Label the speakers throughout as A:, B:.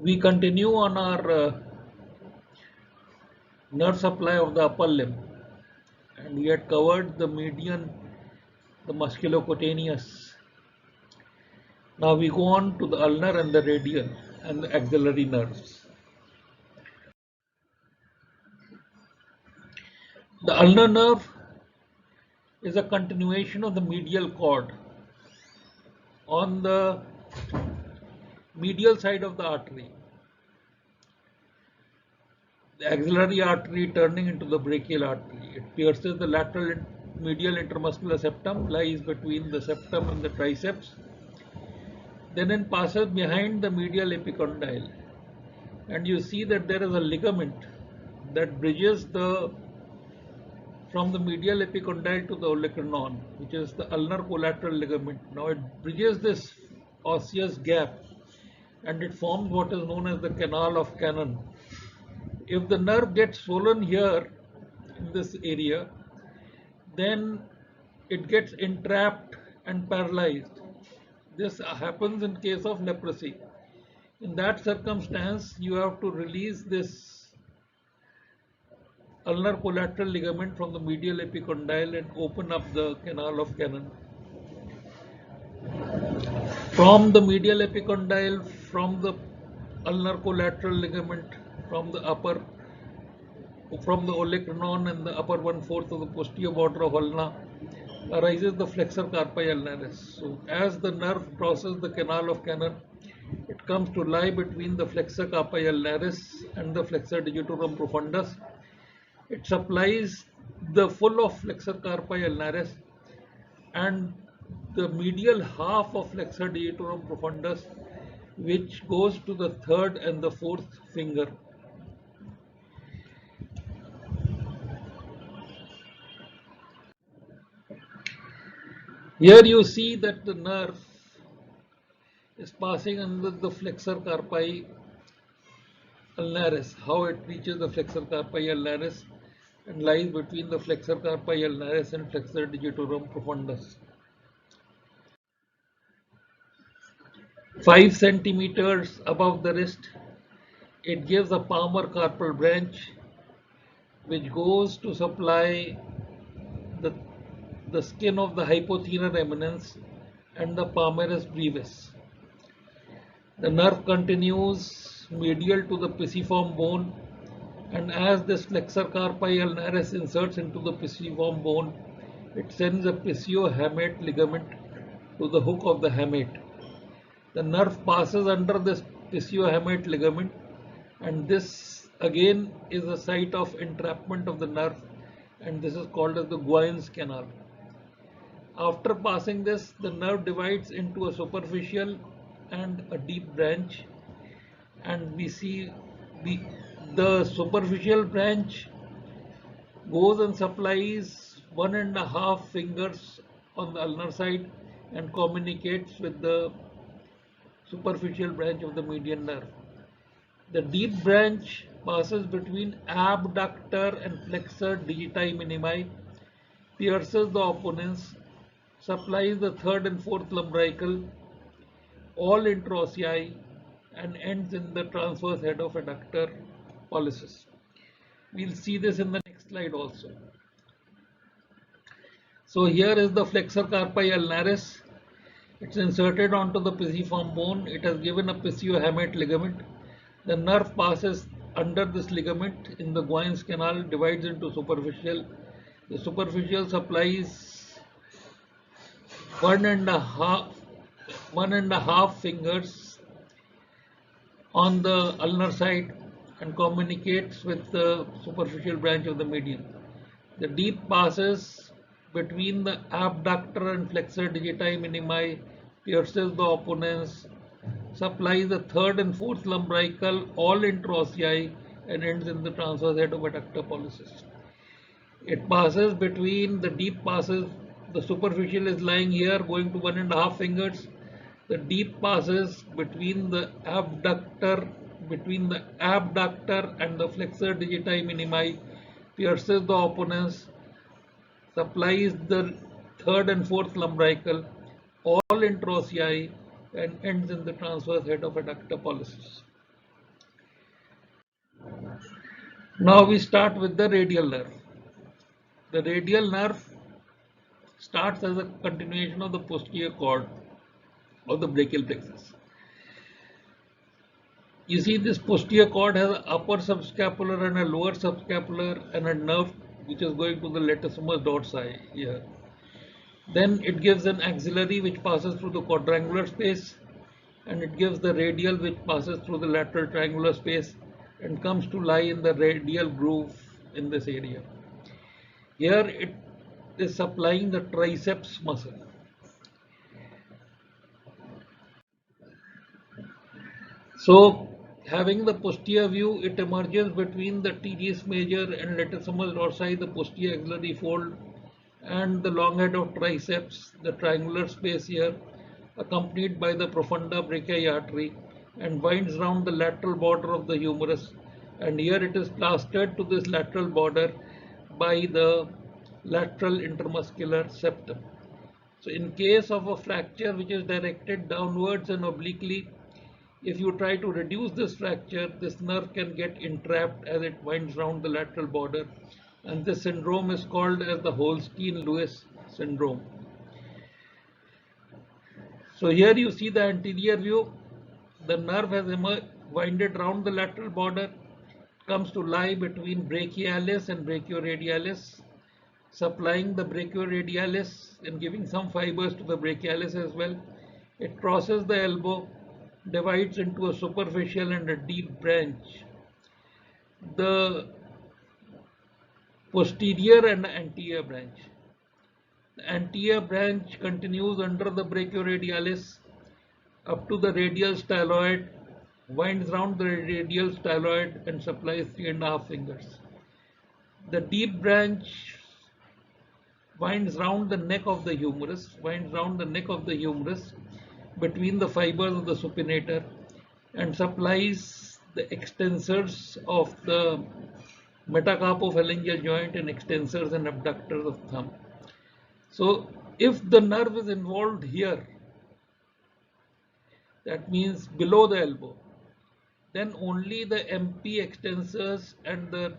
A: We continue on our nerve supply of the upper limb, and we had covered the median, the musculocutaneous. Now we go on to the ulnar and the radial and the axillary nerves. The ulnar nerve is a continuation of the medial cord on the medial side of the artery. The axillary artery turning into the brachial artery. It pierces the lateral medial intermuscular septum, lies between the septum and the triceps. Then it passes behind the medial epicondyle. And you see that there is a ligament that bridges from the medial epicondyle to the olecranon, which is the ulnar collateral ligament. Now it bridges this osseous gap and it forms what is known as the canal of Cannon. If the nerve gets swollen here in this area, then it gets entrapped and paralyzed. This happens in case of leprosy. In that circumstance, you have to release this ulnar collateral ligament from the medial epicondyle and open up the canal of Cannon. From the medial epicondyle, from the ulnar collateral ligament, from the olecranon and the upper 1/4 of the posterior border of ulna, arises the flexor carpi ulnaris. So as the nerve crosses the canal of Cannon, it comes to lie between the flexor carpi ulnaris and the flexor digitorum profundus. It supplies the full of flexor carpi ulnaris and the medial half of flexor digitorum profundus, which goes to the third and the fourth finger. Here you see that the nerve is passing under the flexor carpi ulnaris, how it reaches the flexor carpi ulnaris and lies between the flexor carpi ulnaris and flexor digitorum profundus. 5 centimeters above the wrist, it gives a palmar carpal branch which goes to supply the, the skin of the hypothenar eminence and the palmaris brevis. The nerve continues medial to the pisiform bone, and as this flexor carpi ulnaris inserts into the pisiform bone, it sends a pisiohamate ligament to the hook of the hamate. The nerve passes under this pisiohamate ligament, and this again is a site of entrapment of the nerve, and this is called as the Guyen's canal. After passing this, the nerve divides into a superficial and a deep branch, and we see the superficial branch goes and supplies 1.5 fingers on the ulnar side and communicates with the superficial branch of the median nerve. The deep branch passes between abductor and flexor digiti minimi, pierces the opponents, supplies the third and fourth lumbrical, all interossei, and ends in the transverse head of adductor pollicis. We'll see this in the next slide also. So here is the flexor carpi ulnaris. It's inserted onto the pisiform bone. It has given a pisiohamate ligament. The nerve passes under this ligament in the Guyen's canal, divides into superficial. The superficial supplies 1.5 fingers on the ulnar side and communicates with the superficial branch of the median. The deep passes between the abductor and flexor digiti minimi, pierces the opponents, supplies the third and fourth lumbrical, all interossei, and ends in the transverse head of adductor pollicis. It passes between the deep passes. The superficial is lying here, going to 1.5 fingers. The deep passes between the abductor and the flexor digiti minimi, pierces the opponents, supplies the third and fourth lumbrical, all interossei, and ends in the transverse head of adductor pollicis. Now we start with the radial nerve. The radial nerve starts as a continuation of the posterior cord of the brachial plexus. You see, this posterior cord has an upper subscapular and a lower subscapular and a nerve which is going to the latissimus dorsi here. Then it gives an axillary which passes through the quadrangular space, and it gives the radial which passes through the lateral triangular space and comes to lie in the radial groove in this area. Here it is supplying the triceps muscle. So, having the posterior view, it emerges between the teres major and latissimus dorsi, the posterior axillary fold, and the long head of triceps, the triangular space here, accompanied by the profunda brachii artery, and winds round the lateral border of the humerus. And here it is plastered to this lateral border by the lateral intermuscular septum. So, in case of a fracture which is directed downwards and obliquely, if you try to reduce this fracture, this nerve can get entrapped as it winds round the lateral border, and this syndrome is called as the Holstein-Lewis syndrome. So here you see the anterior view. The nerve has winded round the lateral border, comes to lie between brachialis and brachioradialis, supplying the brachioradialis and giving some fibers to the brachialis as well. It crosses the elbow, divides into a superficial and a deep branch. The posterior and anterior branch. The anterior branch continues under the brachioradialis up to the radial styloid, winds round the radial styloid and supplies 3.5 fingers. The deep branch winds round the neck of the humerus, between the fibers of the supinator and supplies the extensors of the metacarpophalangeal joint and extensors and abductors of thumb. So if the nerve is involved here, that means below the elbow, then only the MP extensors and the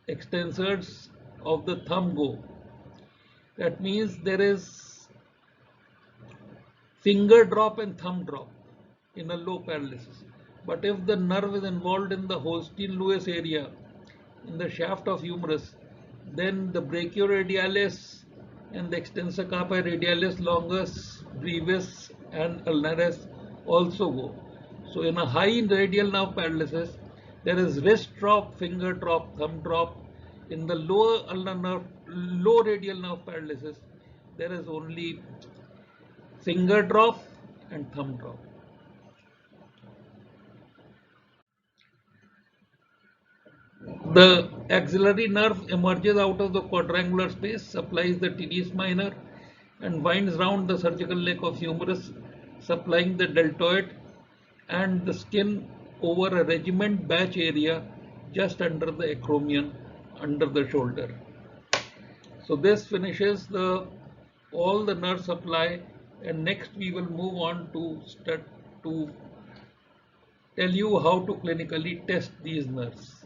A: extensors of the thumb go. That means there is finger drop and thumb drop in a low paralysis. But if the nerve is involved in the Holstein-Lewis area, in the shaft of humerus, then the brachioradialis and the extensor carpi radialis longus, brevis and ulnaris also go. So in a high radial nerve paralysis, there is wrist drop, finger drop, thumb drop. In the low radial nerve paralysis, there is only finger drop and thumb drop. The axillary nerve emerges out of the quadrangular space, supplies the teres minor and winds round the surgical neck of humerus, supplying the deltoid and the skin over a regiment batch area just under the acromion, under the shoulder. So this finishes all the nerve supply, and next we will move on to tell you how to clinically test these nerves.